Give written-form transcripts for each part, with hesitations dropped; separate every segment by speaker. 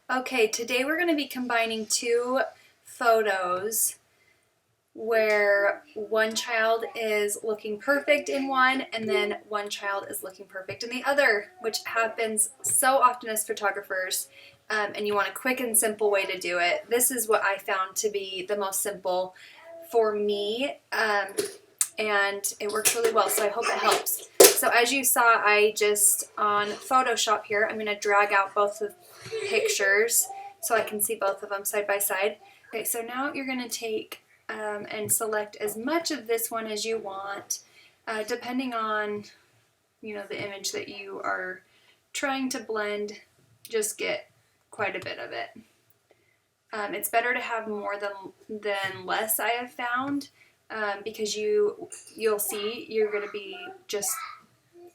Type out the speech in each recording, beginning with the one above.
Speaker 1: Okay, today we're going to be combining two photos where one child is looking perfect in one and then one child is looking perfect in the other, which happens so often as photographers, and you want a quick and simple way to do it. This is what I found to be the most simple for me, and it works really well, so I hope it helps. So as you saw, I just, on Photoshop here, I'm going to drag out both the pictures so I can see both of them side by side. Okay, so now you're going to take and select as much of this one as you want, depending on, the image that you are trying to blend. Just get quite a bit of it. It's better to have more than less, I have found, because you'll see you're going to be just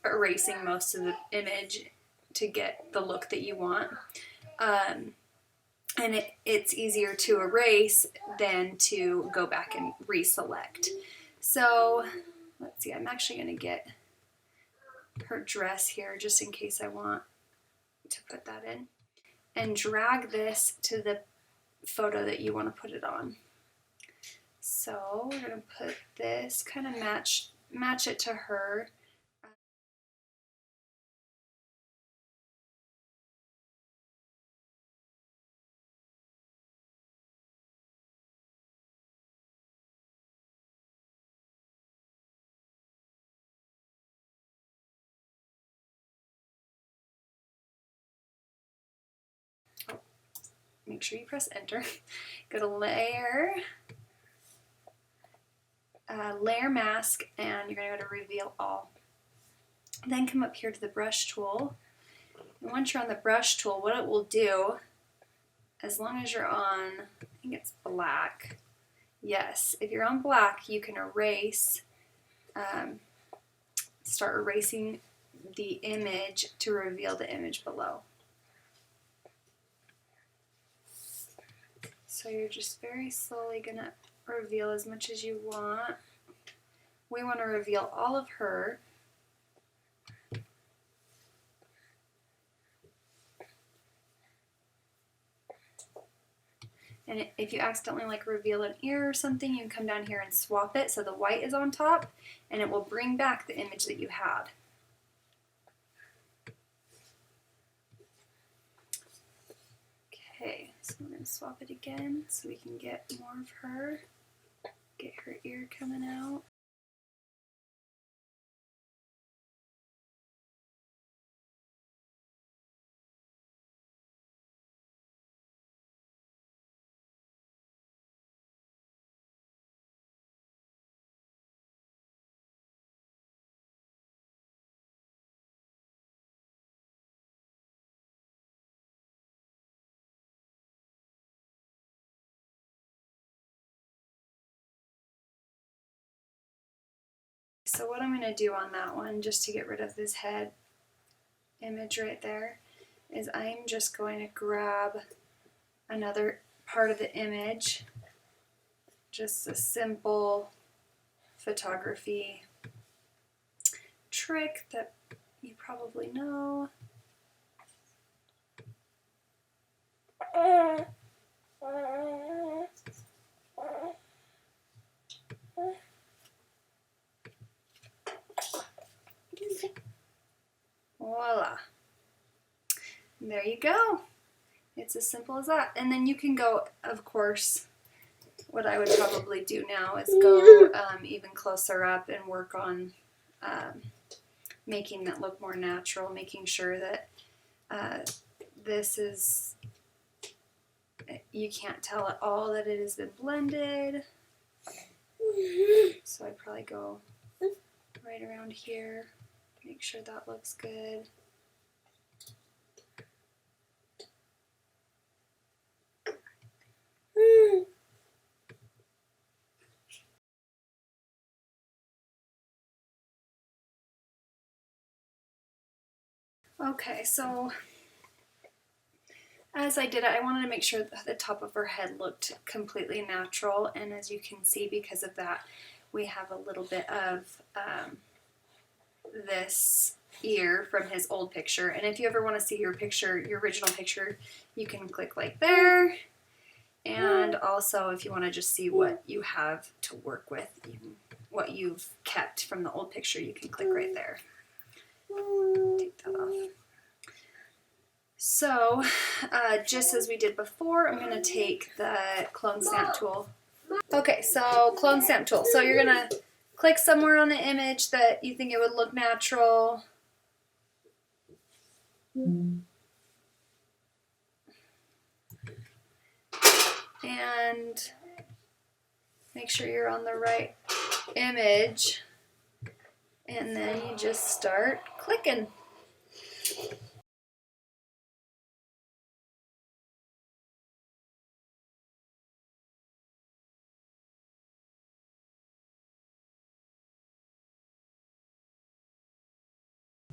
Speaker 1: erasing most of the image to get the look that you want. And it's easier to erase than to go back and reselect. So let's see, I'm actually going to get her dress here just in case I want to put that in, and drag this to the photo that you want to put it on. So we're going to put this, kind of match it to her. Make sure you press enter. Go to layer, layer mask, and you're going to go to reveal all. Then come up here to the brush tool. And once you're on the brush tool, what it will do, as long as you're on, I think it's black. Yes, if you're on black, you can erase, start erasing the image to reveal the image below. So you're just very slowly going to reveal as much as you want. We want to reveal all of her. And if you accidentally reveal an ear or something, you can come down here and swap it so the white is on top, and it will bring back the image that you had. Okay, so we're going to swap it again so we can get more of her. Get her ear coming out. So what I'm going to do on that one, just to get rid of this head image right there, is I'm just going to grab another part of the image, just a simple photography trick that you probably know. Voila. And there you go. It's as simple as that. And then you can go, of course, what I would probably do now is go even closer up and work on making that look more natural, making sure that this is, you can't tell at all that it has been blended. So I'd probably go right around here, make sure that looks good. Okay, so as I did it, I wanted to make sure that the top of her head looked completely natural, and as you can see, because of that, we have a little bit of this ear from his old picture. And if you ever want to see your picture, your original picture, you can click like there. And also if you want to just see what you have to work with, what you've kept from the old picture, you can click right there. Take that off. So just as we did before, I'm going to take the clone stamp tool. Okay, so clone stamp tool. So you're going to click somewhere on the image that you think it would look natural. And make sure you're on the right image. And then you just start clicking.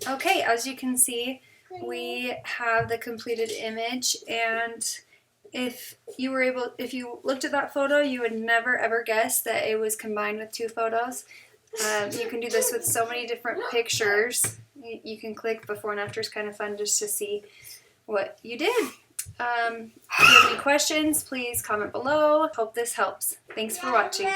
Speaker 1: Okay, as you can see, we have the completed image, and if you looked at that photo, you would never ever guess that it was combined with two photos. You can do this with so many different pictures. You can click before and after. It's kind of fun just to see what you did. If you have any questions, please comment below. Hope this helps. Thanks for watching.